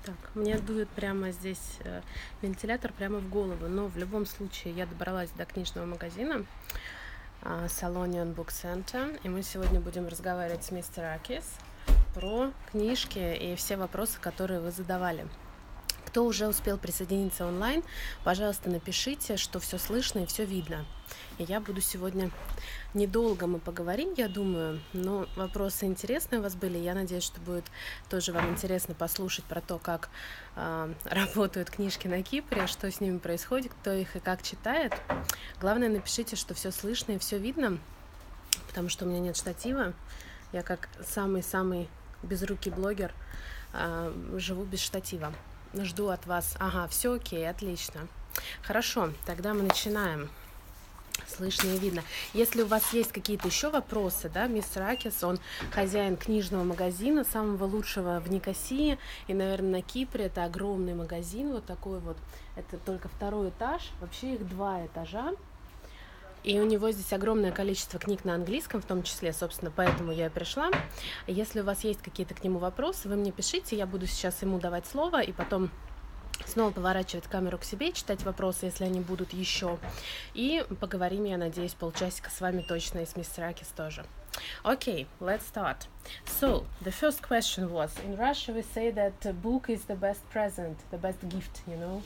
Так, мне дует прямо здесь вентилятор прямо в голову, но в любом случае я добралась до книжного магазина Solonion Book Center, и мы сегодня будем разговаривать с мистером Akis про книжки и все вопросы, которые вы задавали. Кто уже успел присоединиться онлайн, пожалуйста, напишите, что все слышно и все видно. И я буду сегодня недолго мы поговорим, я думаю, но вопросы интересные у вас были. Я надеюсь, что будет тоже вам интересно послушать про то, как работают книжки на Кипре, что с ними происходит, кто их и как читает. Главное, напишите, что все слышно и все видно, потому что у меня нет штатива. Я как самый-самый безрукий блогер живу без штатива. Жду от вас. Ага, все окей, отлично. Хорошо, тогда мы начинаем. Слышно и видно. Если у вас есть какие-то еще вопросы, да, мистер Акис, он хозяин книжного магазина, самого лучшего в Никосии и, наверное, на Кипре. Это огромный магазин, вот такой вот. Это только 2-й этаж, вообще их 2 этажа. И у него здесь огромное количество книг на английском, в том числе, собственно, поэтому я и пришла. Если у вас есть какие-то к нему вопросы, вы мне пишите, я буду сейчас ему давать слово, и потом снова поворачивать камеру к себе, читать вопросы, если они будут еще. И поговорим, я надеюсь, полчасика с вами точно, и с мистером Акис тоже. Okay, let's start. So, the first question was, in Russia we say that a book is the best present, the best gift, you know.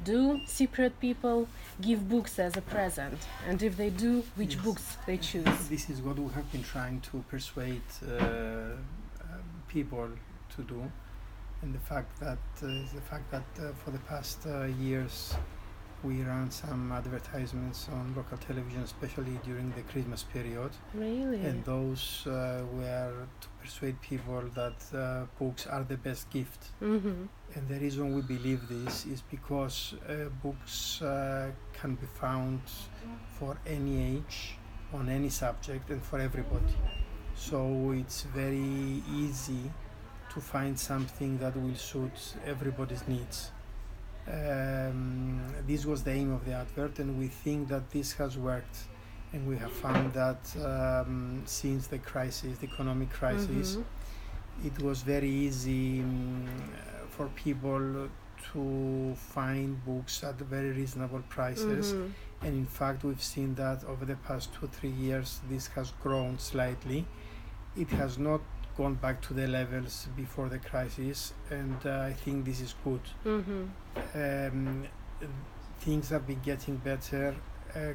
Do Cypriot people give books as a present? And if they do, which books they choose? This is what we have been trying to persuade people to do. And the fact that for the past years we ran some advertisements on local television, especially during the Christmas period. Really? And those were to persuade people that books are the best gift. Mm-hmm. And the reason we believe this is because books can be found for any age, on any subject, and for everybody. So it's very easy to find something that will suit everybody's needs. This was the aim of the advert, and we think that this has worked, and we have found that since the crisis, the economic crisis, it was very easy for people to find books at very reasonable prices. And in fact, we've seen that over the past 2-3 years this has grown slightly. It has not gone back to the levels before the crisis, and I think this is good. Things have been getting better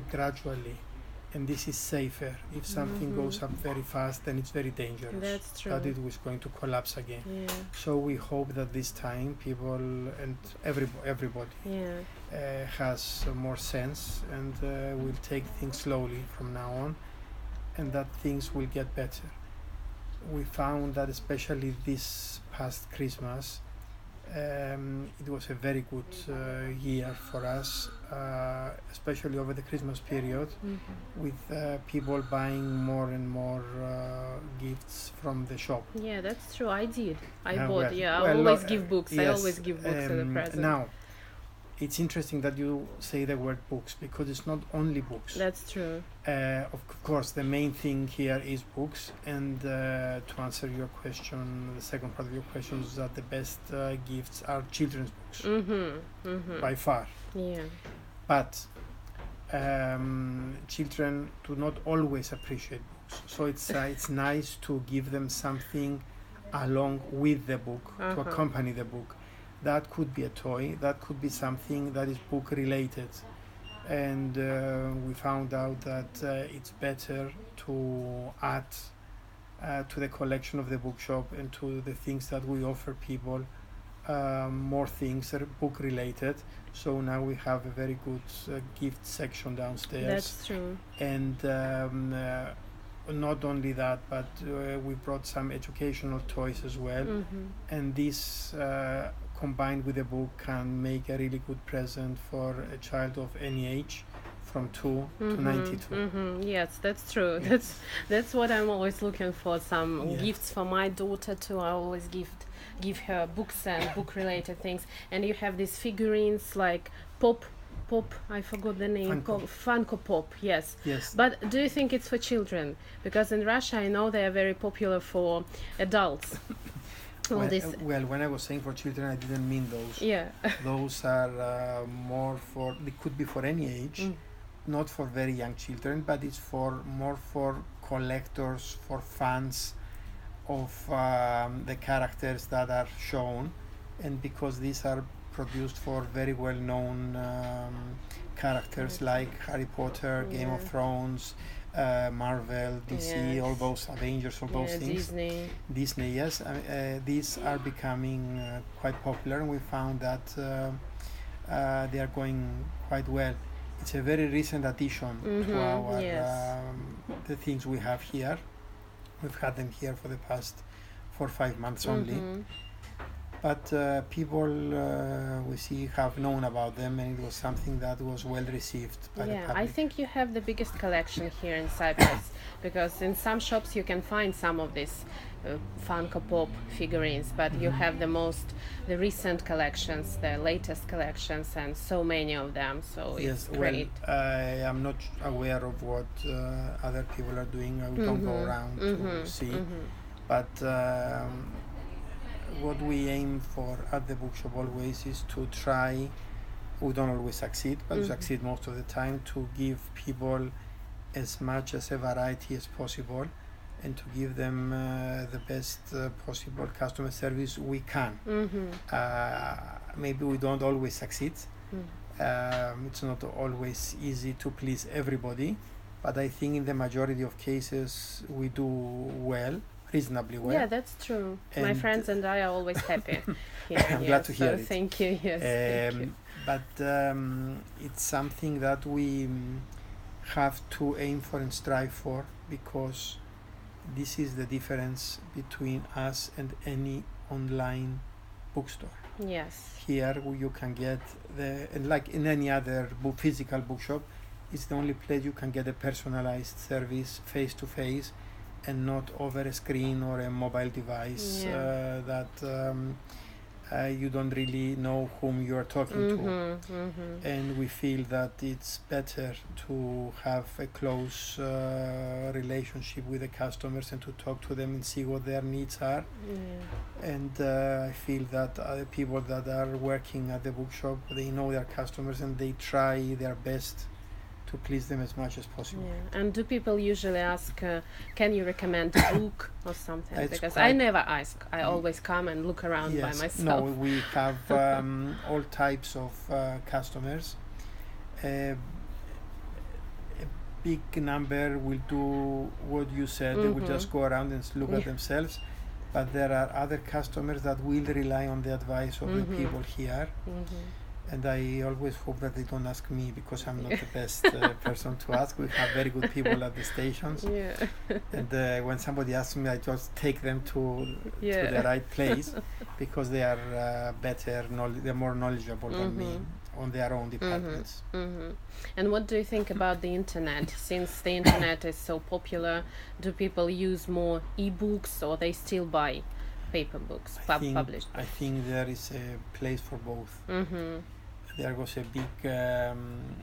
gradually, and this is safer. If something goes up very fast, then it's very dangerous. That's true. That it was going to collapse again. Yeah. So we hope that this time people and everybody has more sense and will take things slowly from now on, and that things will get better. We found that especially this past Christmas, it was a very good year for us, especially over the Christmas period, with people buying more and more gifts from the shop. Yeah, that's true. I did. I bought. Well, I always give books. Yes, I always give books as a present. Now, it's interesting that you say the word books, because it's not only books. That's true. Of course, the main thing here is books, and to answer your question, the second part of your question is that the best gifts are children's books, by far. Yeah. But children do not always appreciate books, so it's nice to give them something along with the book, to accompany the book. That could be a toy, that could be something that is book related. And we found out that it's better to add to the collection of the bookshop and to the things that we offer people more things that are book related. So now we have a very good gift section downstairs. That's true. And not only that, but we brought some educational toys as well. And this combined with a book can make a really good present for a child of any age, from 2 to 92. Yes, that's true. Yes. That's what I'm always looking for. Some gifts for my daughter too. I always give her books and book related things. And you have these figurines like Pop, I forgot the name. Funko Pop, yes. But do you think it's for children? Because in Russia I know they are very popular for adults. Well, when I was saying for children, I didn't mean those. Yeah. Those are more for, they could be for any age, not for very young children, but it's more for collectors, for fans of the characters that are shown, and because these are produced for very well-known characters like Harry Potter, Game of Thrones, Marvel, DC, all those Avengers, all those things. Disney, yes. These are becoming quite popular, and we found that they are going quite well. It's a very recent addition to our the things we have here. We've had them here for the past 4 or 5 months only. But people we see have known about them, and it was something that was well received by the public. I think you have the biggest collection here in Cyprus, because in some shops you can find some of these Funko Pop figurines, but you have the recent collections, the latest collections, and so many of them, so it's great. Well, I am not aware of what other people are doing. We don't go around to see, but what we aim for at the bookshop always is to try, we don't always succeed, but we succeed most of the time, to give people as much as a variety as possible, and to give them the best possible customer service we can. Maybe we don't always succeed. It's not always easy to please everybody, but I think in the majority of cases we do well, reasonably well. Yeah, that's true. And my friends and I are always happy here. I'm glad to hear it. Thank you. Yes, thank you. But it's something that we have to aim for and strive for, because this is the difference between us and any online bookstore. Yes. Here you can get and like in any other physical bookshop, it's the only place you can get a personalized service face to face, and not over a screen or a mobile device that you don't really know whom you are talking to. And we feel that it's better to have a close relationship with the customers and to talk to them and see what their needs are. And I feel that the people that are working at the bookshop, they know their customers and they try their best to please them as much as possible. And do people usually ask, can you recommend a book or something? Because I never ask. I always come and look around by myself. No, we have all types of customers. A big number will do what you said. They will just go around and look at themselves. But there are other customers that will rely on the advice of the people here. And I always hope that they don't ask me, because I'm not the best person to ask. We have very good people at the stations. And when somebody asks me, I just take them to the right place, because they are they're more knowledgeable than me on their own departments. And what do you think about the internet? Since the internet is so popular, do people use more e-books, or they still buy paper books, published? I think there is a place for both. There was a big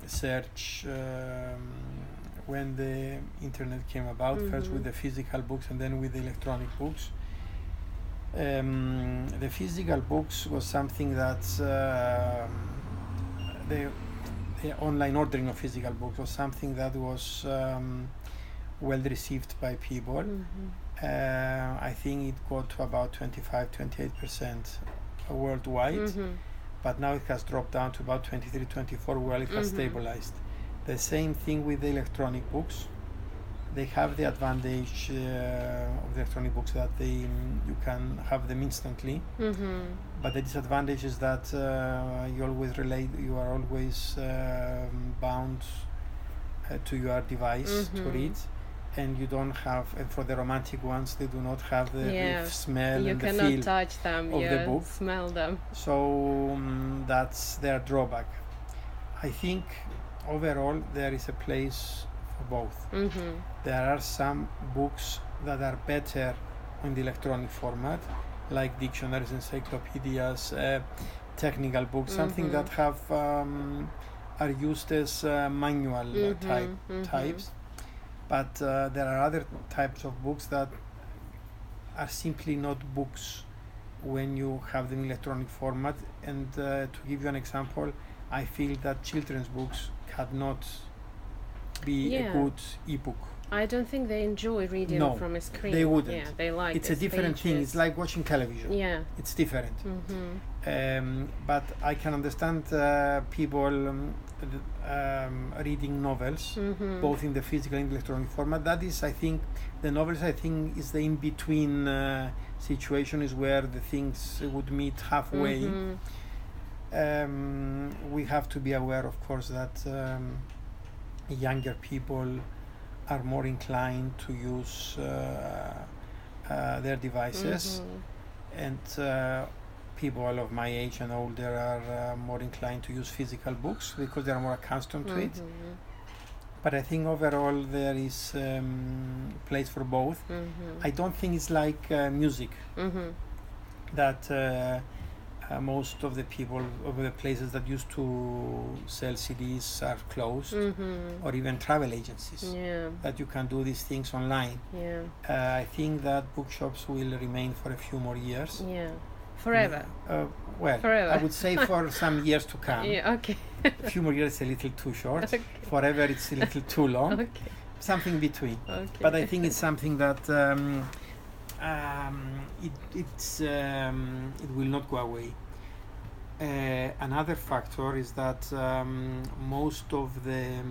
search when the internet came about, first with the physical books and then with the electronic books. The physical books was something that the online ordering of physical books was something that was well received by people. I think it got to about 25-28% worldwide. But now it has dropped down to about 23-24, where it has stabilized. The same thing with the electronic books. They have the advantage of the electronic books that you can have them instantly. But the disadvantage is that you are always bound to your device to read. And you don't have, and for the romantic ones, they do not have the smell and the feel. You cannot touch them, of the book. Smell them. So that's their drawback. I think overall there is a place for both. There are some books that are better in the electronic format, like dictionaries, encyclopedias, technical books, something that have are used as manual types. But there are other types of books that are simply not books. when you have them in electronic format. And to give you an example, I feel that children's books cannot be a good ebook. I don't think they enjoy reading from a screen. They wouldn't. Yeah, they like it's a different thing. It's like watching television. Yeah. It's different. But I can understand people reading novels, both in the physical and electronic format. That is, I think, the novels, I think, is the in-between situation, is where the things would meet halfway. We have to be aware, of course, that younger people are more inclined to use their devices, and people of my age and older are more inclined to use physical books because they are more accustomed to it. But I think overall there is place for both. I don't think it's like music, that most of the people of the places that used to sell CDs are closed, or even travel agencies, that you can do these things online. I think that bookshops will remain for a few more years. Forever. Well, forever. I would say for some years to come. A few more years is a little too short. Forever it's a little too long. Something in between. But I think it's something that it will not go away. Another factor is that most of the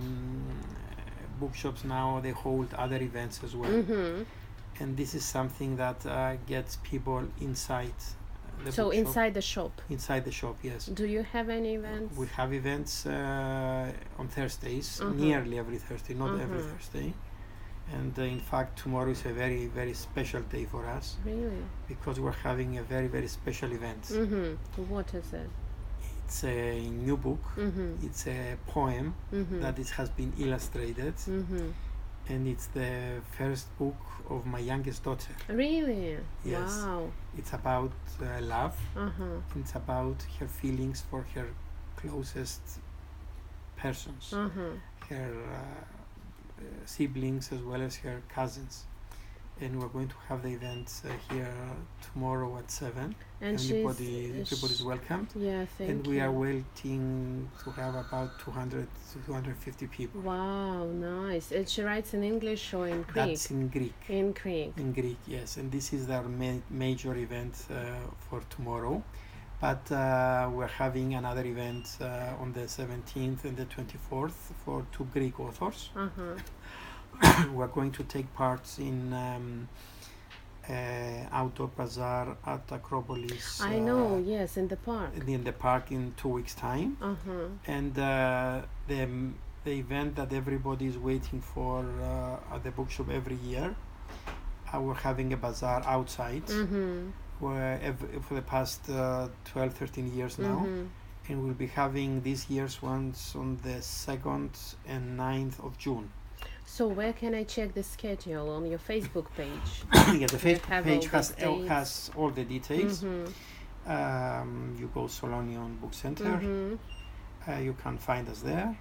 bookshops now, they hold other events as well, and this is something that gets people inside the bookshop. Inside the shop? Inside the shop, yes. Do you have any events? We have events on Thursdays, nearly every Thursday, not every Thursday. And in fact, tomorrow is a very, very special day for us. Really? Because we're having a very, very special event. What is it? It's a new book. It's a poem that has been illustrated. And it's the first book of my youngest daughter. Really? Yes. Wow. It's about love. It's about her feelings for her closest persons. Her siblings as well as her cousins, and we're going to have the event here tomorrow at 7. And everybody's welcomed. And we are waiting to have about 200 to 250 people. Wow, nice. And she writes in English or in Greek? That's in Greek. In Greek. In Greek, yes. And this is our major event for tomorrow. But we're having another event on the 17th and the 24th for 2 Greek authors. We're going to take part in outdoor bazaar at Acropolis. I know, yes, in the park. In the park in 2 weeks' time. And the event that everybody is waiting for at the bookshop every year, we're having a bazaar outside. Where for the past 12-13 years now, and we'll be having this year's ones on the 2nd and 9th of June. So where can I check the schedule? On your Facebook page? Yeah, the Facebook page has all the details. You go Solonion Book Center, you can find us there,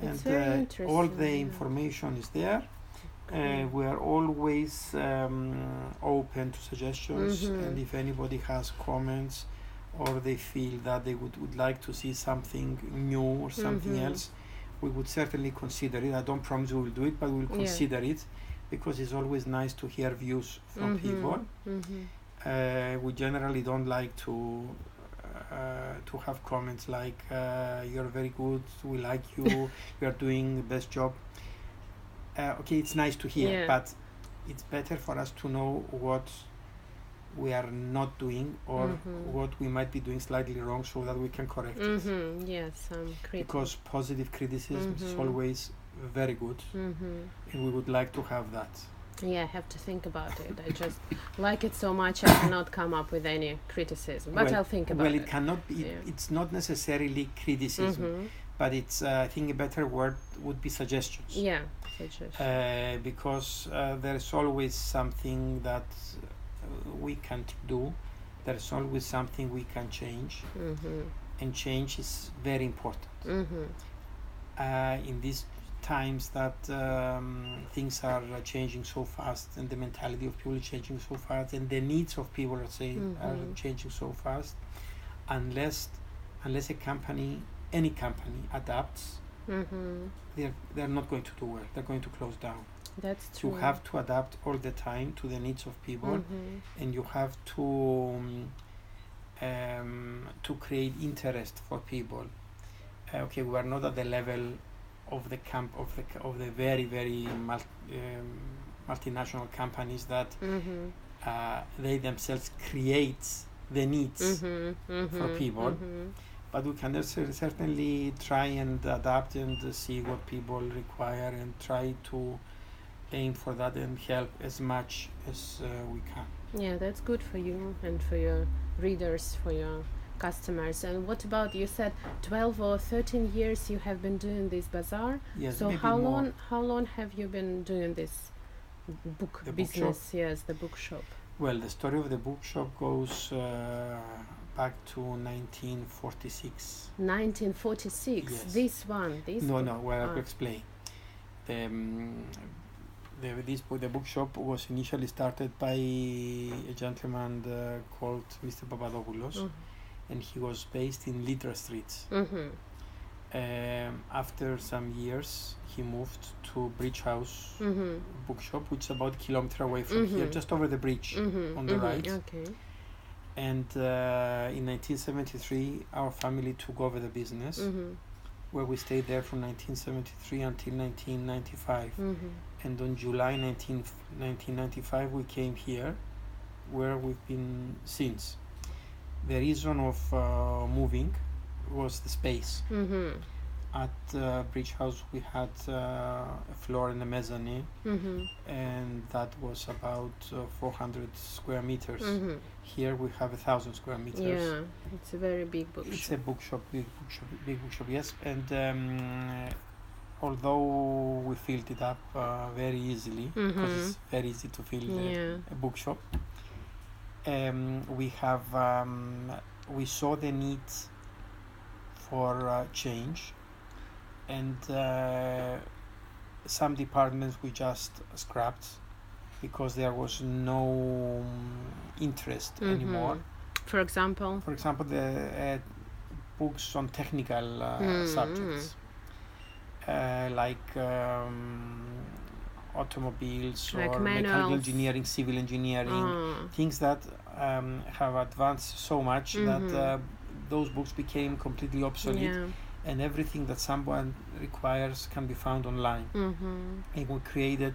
It's and all the information is there. We are always open to suggestions, and if anybody has comments or they feel that they would like to see something new or something else, we would certainly consider it. I don't promise we will do it, but we will consider it, because it's always nice to hear views from people. We generally don't like to have comments like you're very good, we like you, you are doing the best job. Okay, it's nice to hear, but it's better for us to know what we are not doing or what we might be doing slightly wrong, so that we can correct it. Yes, because positive criticism is always very good, and we would like to have that. Yeah, I have to think about it. I just like it so much I cannot come up with any criticism, but I'll think about it. Well, it cannot be, it's not necessarily criticism, but it's, I think a better word would be suggestions. Yeah, suggestions. Because there's always something that we can do, there's always something we can change, and change is very important. In these times that things are changing so fast, and the mentality of people is changing so fast, and the needs of people, let's say, are changing so fast. Unless a company, any company, adapts, they're not going to do well. They're going to close down. That's true. You have to adapt all the time to the needs of people, and you have to create interest for people. Okay, we are not at the level of the very multinational companies that they themselves create the needs for people, but we can certainly try and adapt and see what people require and try to aim for that and help as much as we can. Yeah, that's good for you and for your readers, for your customers. And what about, you said 12 or 13 years you have been doing this bazaar? Yes, so maybe how more. long have you been doing this book business? Yes, the bookshop. Well, the story of the bookshop goes back to 1946. 1946. Yes. This one. Well, I'll explain. The bookshop was initially started by a gentleman called Mr. Papadopoulos, and he was based in Litra Street. After some years, he moved to Bridge House bookshop, which is about a kilometer away from here, just over the bridge on the right. Okay. And in 1973, our family took over the business, where we stayed there from 1973 until 1995. And on July 1995, we came here, where we've been since. The reason of moving was the space. At Bridge House, we had a floor in the mezzanine, and that was about 400 square meters. Here we have 1,000 square meters. Yeah, it's a very big bookshop. It's a bookshop, big bookshop, yes. And although we filled it up very easily, because it's very easy to fill a bookshop, we saw the need for change, and some departments we just scrapped because there was no interest anymore. For example, the books on technical subjects, like automobiles, like or manuals, mechanical engineering, civil engineering, things that have advanced so much that those books became completely obsolete, and everything that someone requires can be found online. And we created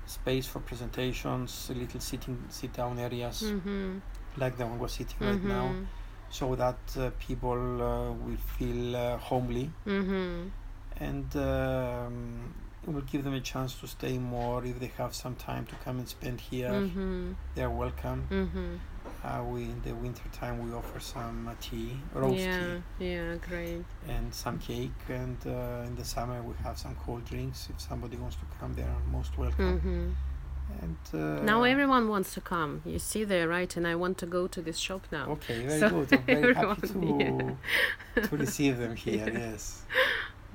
space for presentations, little sit-down areas, like the one we're sitting right now, so that people will feel homely, and it will give them a chance to stay more. If they have some time to come and spend here, they're welcome. In the winter time we offer some tea, roast tea. Yeah, great. And some cake, and in the summer we have some cold drinks. If somebody wants to come, they are most welcome. And now everyone wants to come. You see there, right? And I want to go to this shop now. Okay, very good. I'm very happy to receive them here. Yes.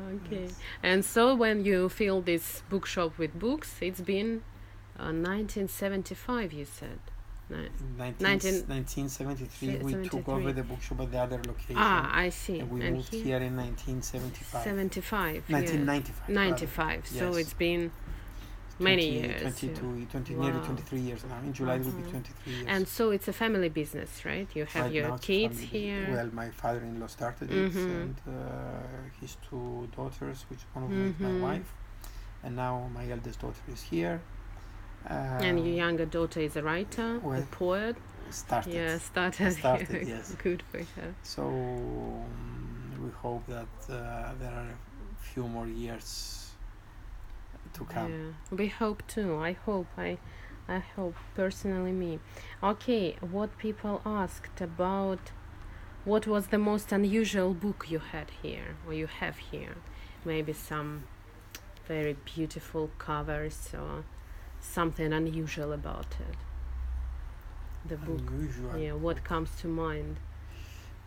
Okay. Yes. And so when you fill this bookshop with books, it's been 1975, you said. 1973 we took over the bookshop at the other location. I see. And we moved here in 1975. 1995. 95. So yes. It's been many years. 22, nearly 23 years now. In July it will be 23 years. And so it's a family business, right? You have right your kids here. Well, my father-in-law started it, and his two daughters, which one of them is my wife, and now my eldest daughter is here. And your younger daughter is a writer, a poet. Started. Yes. Good for her. So we hope that there are a few more years to come. Yeah, we hope too. I hope personally, me. Okay, what people asked about, what was the most unusual book you had here, or you have here? Maybe some very beautiful covers or something unusual about it. The book. Unusual. Yeah, what comes to mind?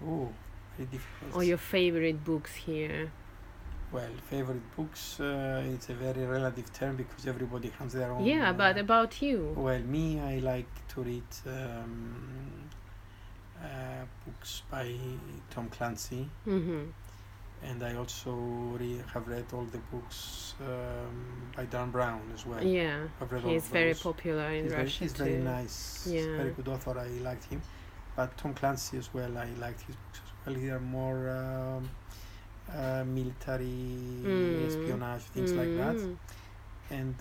Oh, very difficult. Or your favorite books here? Well, favorite books, it's a very relative term because everybody has their own. Yeah, but about you? Well, me, I like to read books by Tom Clancy. And I also have read all the books by Dan Brown as well. Yeah, I've read he's very popular in Russia He's too. very nice. Yeah. He's a very good author. I liked him. But Tom Clancy as well, I liked his books as well. They are more military, espionage, things like that. And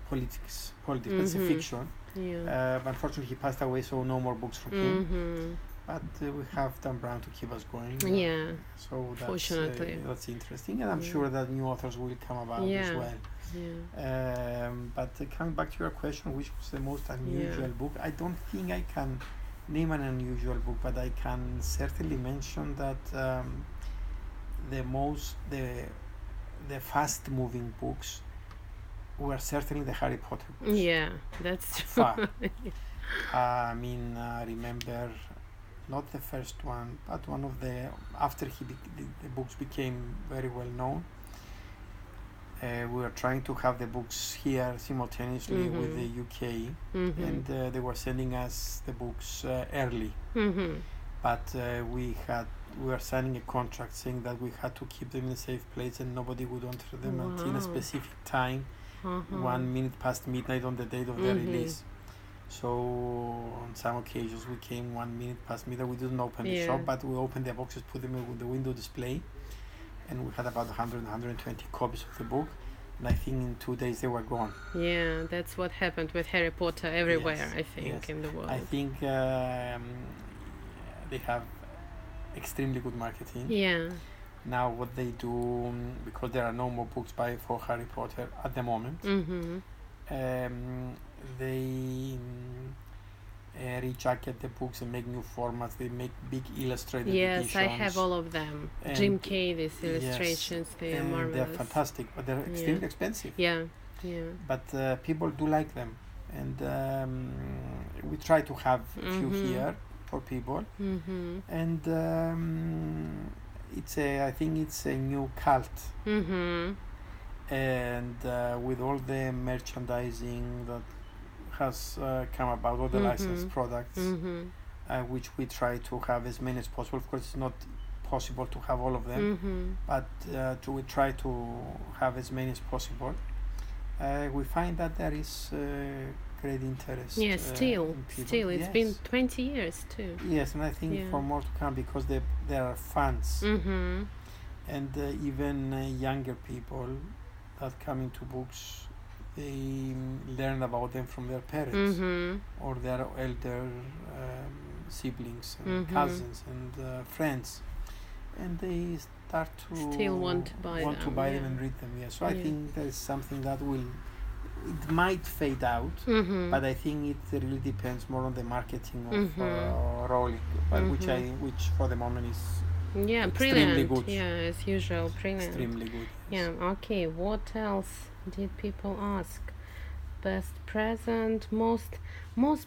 politics. It's a fiction. Yeah. Unfortunately, he passed away, so no more books from him. But we have Dan Brown to keep us going. Yeah. So Fortunately. that's interesting, and I'm sure that new authors will come about as well. Yeah. But coming back to your question, which was the most unusual book? I don't think I can name an unusual book, but I can certainly mention that the fast-moving books were certainly the Harry Potter books. Yeah, that's true. Far. I mean, I remember not the first one, but one of the after the books became very well known. We were trying to have the books here simultaneously with the UK, and they were sending us the books early. But we were signing a contract saying that we had to keep them in a safe place and nobody would enter them until a specific time, 1 minute past midnight on the date of the release. So on some occasions we came 1 minute past midnight. We didn't open the shop, but we opened the boxes, put them in the window display, and we had about 120 copies of the book. And I think in 2 days they were gone. Yeah, that's what happened with Harry Potter everywhere, I think, in the world. I think they have extremely good marketing. Yeah. Now what they do, because there are no more books for Harry Potter at the moment, they rejacket the books and make new formats. They make big illustrated editions. Yes, I have all of them. And Jim Kay, these illustrations, they are marvelous. They're fantastic, but they're extremely expensive. Yeah. But people do like them, and we try to have a few here for people. And I think it's a new cult. And with all the merchandising that has come about, all the licensed products, which we try to have as many as possible. Of course, it's not possible to have all of them, but we try to have as many as possible. We find that there is great interest. Yeah, still, it's been 20 years too. Yes, and I think for more to come, because there are fans, and even younger people that come into books, they learn about them from their parents or their elder siblings and cousins and friends, and they start to still want to buy them and read them. So I think there is something that it might fade out, but I think it really depends more on the marketing of Rowling, but which for the moment is extremely good. Yeah, as usual, brilliant. Extremely good. Yes. Yeah. Okay. What else did people ask? Best present, most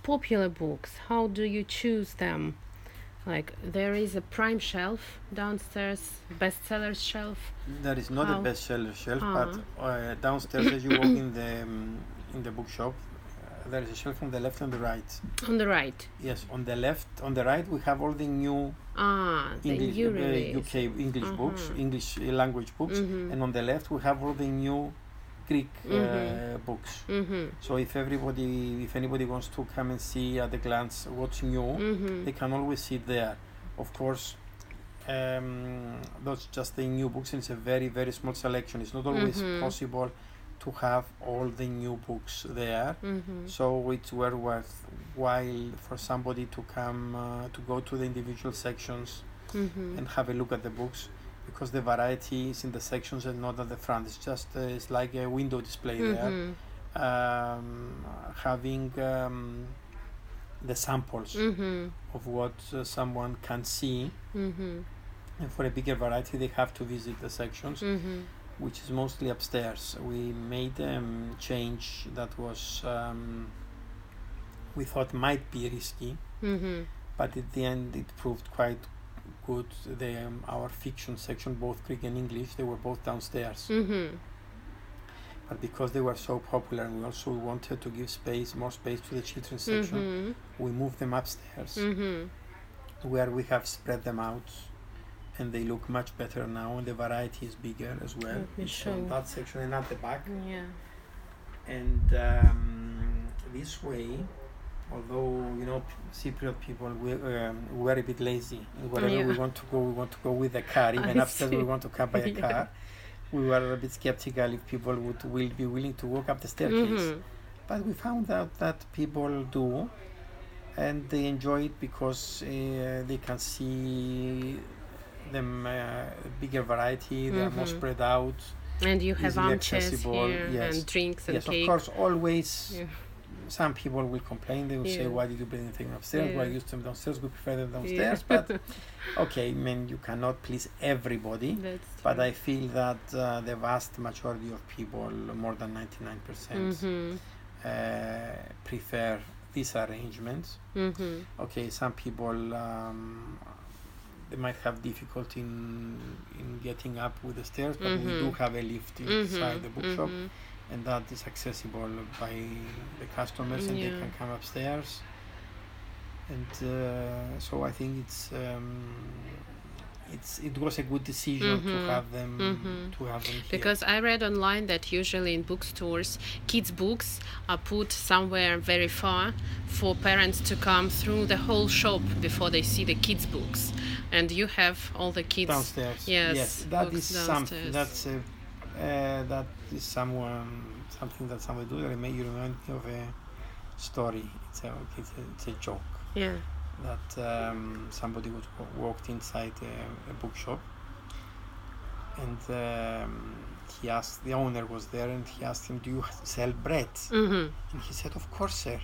popular books. How do you choose them? Like, there is a prime shelf downstairs, bestsellers shelf. There is not a bestseller shelf, but downstairs as you walk in the bookshop, there is a shelf on the left and the right. On the right. Yes, on the left. On the right, we have all the new English, UK English books, English language books, and on the left we have all the new Greek books. So if anybody wants to come and see at a glance what's new, they can always see it there. Of course, that's just the new books, and it's a very, very small selection. It's not always possible to have all the new books there. So it's worthwhile for somebody to come to go to the individual sections and have a look at the books, because the variety is in the sections and not at the front. It's just it's like a window display there, having the samples of what someone can see. And for a bigger variety, they have to visit the sections, which is mostly upstairs. We made a change that was we thought might be risky, but at the end it proved quite good. Our fiction section, both Greek and English, they were both downstairs. But because they were so popular, and we also wanted to give more space to the children's section, we moved them upstairs, where we have spread them out, and they look much better now, and the variety is bigger as well. So that section and at the back. Yeah. And this way, although Cypriot people we're a bit lazy. Wherever we want to go with a car. Even upstairs we want to come by a car. We were a bit skeptical if people will be willing to walk up the staircase. But we found out that people do, and they enjoy it because they can see them bigger variety. They are more spread out. And you have armchairs here and drinks and cake. Yes, of course, always. Yeah. Some people will complain. They will say, "Why did you bring anything upstairs? Why use them downstairs? We prefer them downstairs." But okay, I mean, you cannot please everybody. But I feel that the vast majority of people, more than 99%, prefer these arrangements. Okay, some people they might have difficulty in getting up with the stairs, but we do have a lift inside the bookshop. And that is accessible by the customers, and they can come upstairs. And so I think it was a good decision to have them here. Because I read online that usually in bookstores, kids' books are put somewhere very far for parents to come through the whole shop before they see the kids' books, and you have all the kids downstairs. Yes, that is something. That is something that somebody do. You remind me of a story. It's a joke. Yeah. That somebody walked inside a bookshop, and he asked, the owner was there, and he asked him, "Do you sell bread?" And he said, "Of course, sir.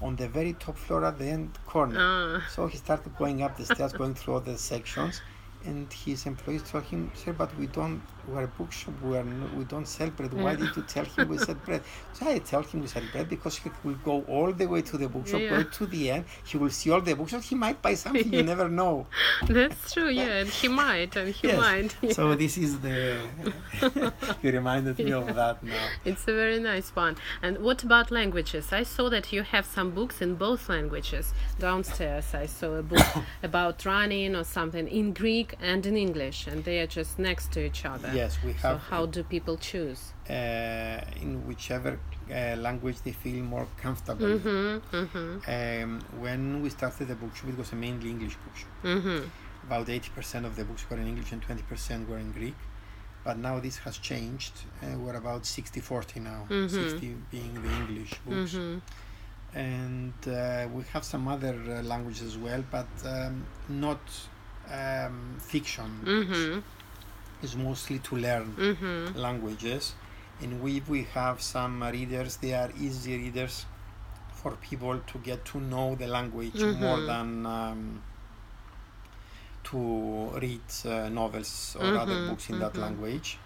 On the very top floor at the end corner." So he started going up the stairs, going through all the sections. And his employees told him, "Sir, but we're a bookshop, we don't sell bread. Why did you tell him we sell bread?" So I tell him we sell bread because he will go all the way to the bookshop, go to the end, he will see all the bookshops, he might buy something, you never know. That's true, and he might. So this is you reminded me of that now. It's a very nice one. And what about languages? I saw that you have some books in both languages. Downstairs I saw a book about running or something in Greek and in English, and they are just next to each other. Yes, we have. So how do people choose? In whichever language they feel more comfortable. When we started the bookshop, it was a mainly English bookshop. About 80% of the books were in English and 20% were in Greek. But now this has changed. We're about 60-40 now, 60 being the English books. And we have some other languages as well, but not fiction. Is mostly to learn languages. And we have some readers. They are easy readers for people to get to know the language more than to read novels or other books in that language.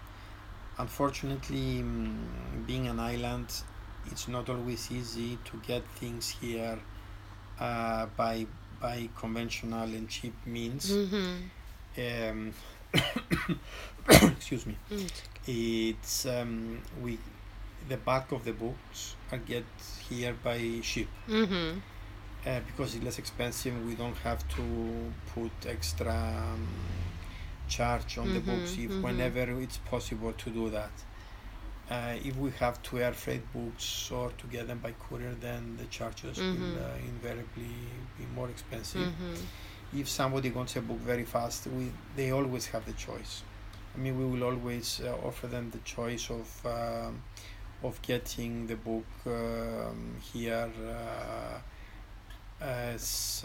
Unfortunately, being an island, it's not always easy to get things here by conventional and cheap means. Excuse me. It's the bulk of the books are get here by ship. Because it's less expensive, we don't have to put extra charge on the books whenever it's possible to do that. If we have to air freight books or to get them by courier, then the charges will invariably be more expensive. If somebody wants a book very fast, they always have the choice. I mean, we will always offer them the choice of getting the book here as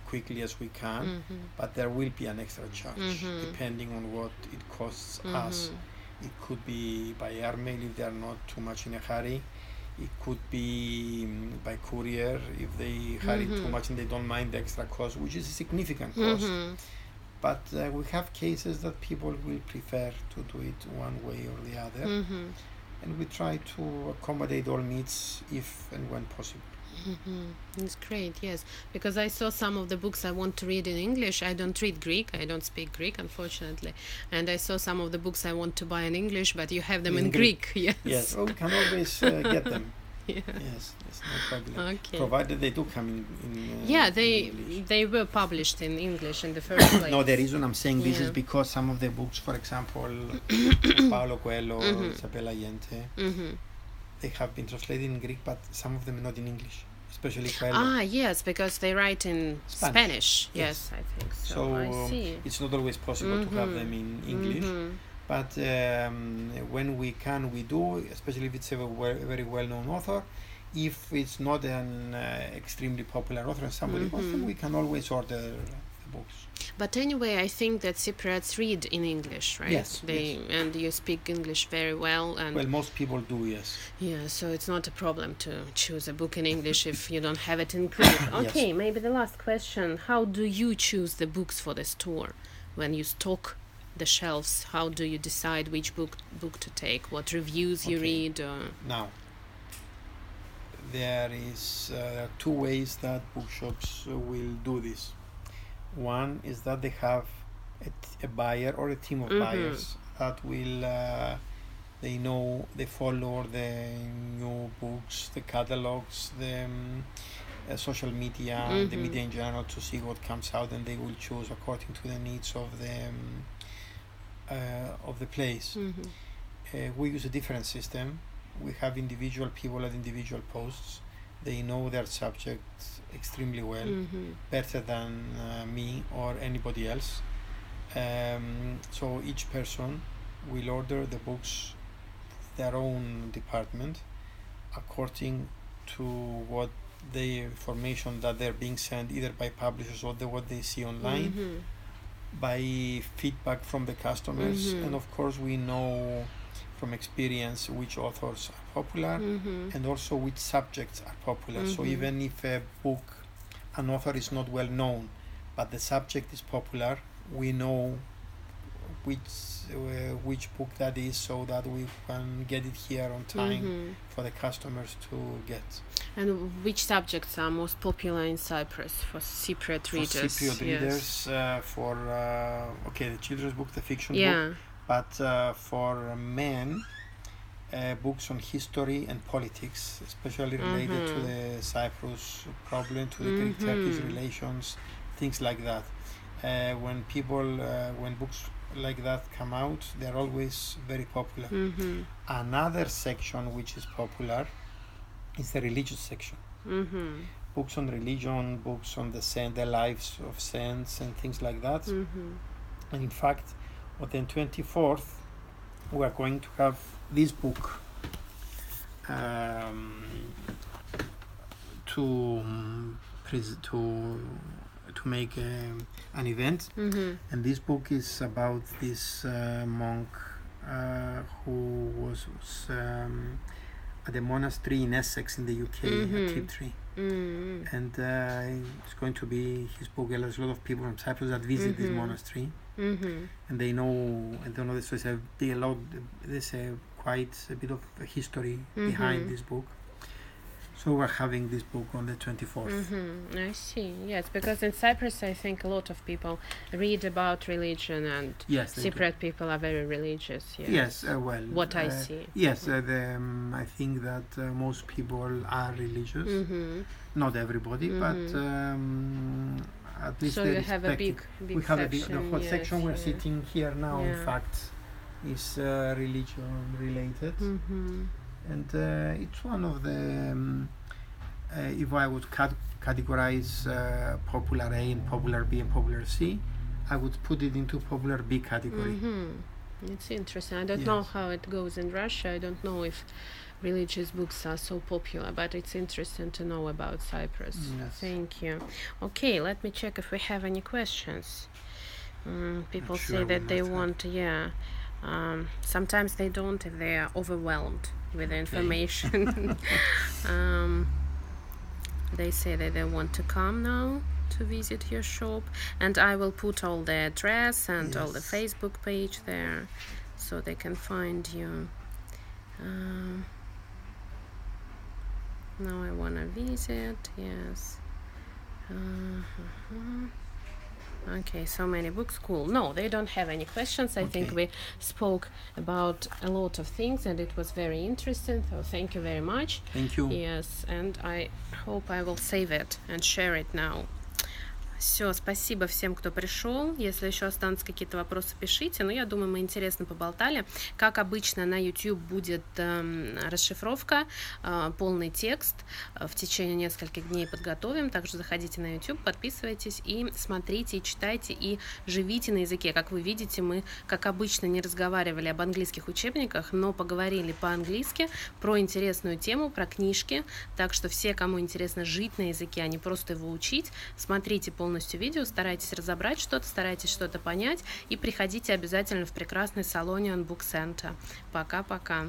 quickly as we can, but there will be an extra charge depending on what it costs us. It could be by airmail if they are not too much in a hurry. It could be by courier if they hurry too much and they don't mind the extra cost, which is a significant cost. But we have cases that people will prefer to do it one way or the other. And we try to accommodate all needs if and when possible. It's great, yes, because I saw some of the books I want to read in English. I don't read Greek, I don't speak Greek, unfortunately, and I saw some of the books I want to buy in English, but you have them in Greek. Yes. Yes, we can always get them. Yeah. Yes, it's no problem. Okay. Provided they do come in yeah, in they were published in English in the first place. No, the reason I'm saying this Yeah. is because some of the books, for example, Paulo Coelho, Isabel Allende, they have been translated in Greek, but some of them not in English, especially Coelho. Ah, yes, because they write in Spanish. Yes, I think so. So I see. it's not always possible to have them in English. But when we can, we do, especially if it's a very well-known author. If it's not an extremely popular author and somebody wants them, we can always order the books. But anyway, I think that Cypriots read in English, right? Yes, And you speak English very well. And well, most people do, yes. yeah, so it's not a problem to choose a book in English if you don't have it in Greek. Okay, maybe the last question. How do you choose the books for the store? When you stock the shelves, how do you decide which book to take? What reviews you read? Now, there are two ways that bookshops will do this. One is that they have a buyer or a team of buyers that will they follow the new books, the catalogs, the social media, the media in general, to see what comes out, and they will choose according to the needs of the place. We use a different system. We have individual people at individual posts. They know their subject extremely well, better than me or anybody else. So each person will order the books, their own department, according to what the information that they're being sent either by publishers or what they see online, by feedback from the customers, and of course we know from experience which authors are popular and also which subjects are popular. So even if an author is not well known, but the subject is popular, we know which book that is, so that we can get it here on time for the customers to get. And which subjects are most popular in Cyprus for Cypriot readers? For Cypriot readers, the children's book, the fiction book, but for men, books on history and politics, especially related to the Cyprus problem, to the Greek-Turkish relations, things like that. When books like that come out, they're always very popular. Another section which is popular is the religious section. Books on religion, books on the lives of saints and things like that. And in fact, on the 24th, we are going to have this book to make an event, and this book is about this monk who was at the monastery in Essex in the UK, at Tiptree. And it's going to be his book. There's a lot of people from Cyprus that visit this monastery, and they know this. So there's quite a bit of history behind this book. So we're having this book on the 24th. I see. Yes, because in Cyprus, I think a lot of people read about religion, and Cypriot people are very religious. Yes, what I see. Yes, I think that most people are religious. Not everybody, but at least so you have a big we have section. The whole section we're sitting here now. In fact, is religion related. And it's one of the, if I would categorize popular A and popular B and popular C, I would put it into popular B category. It's interesting. I don't know how it goes in Russia. I don't know if religious books are so popular, but it's interesting to know about Cyprus. Thank you. Okay, let me check if we have any questions. People say that they want, sometimes they don't if they are overwhelmed with the information. They say that they want to come now to visit your shop, and I will put all the address and all the Facebook page there so they can find you. Now I wanna visit. Yes. Okay, so many books. Cool. No, they don't have any questions. I think we spoke about a lot of things and it was very interesting. So thank you very much. Thank you. Yes, and I hope I will save it and share it now. Все, спасибо всем, кто пришел. Если еще останутся какие-то вопросы, пишите. Но я думаю, мы интересно поболтали. Как обычно, на YouTube будет расшифровка, полный текст. В течение нескольких дней подготовим. Также заходите на YouTube, подписывайтесь и смотрите, и читайте, и живите на языке. Как вы видите, мы, как обычно, не разговаривали об английских учебниках, но поговорили по-английски про интересную тему, про книжки. Так что все, кому интересно жить на языке, а не просто его учить, смотрите полностью видео, старайтесь разобрать что-то, старайтесь что-то понять и приходите обязательно в прекрасный Solonion Book Center. Пока-пока.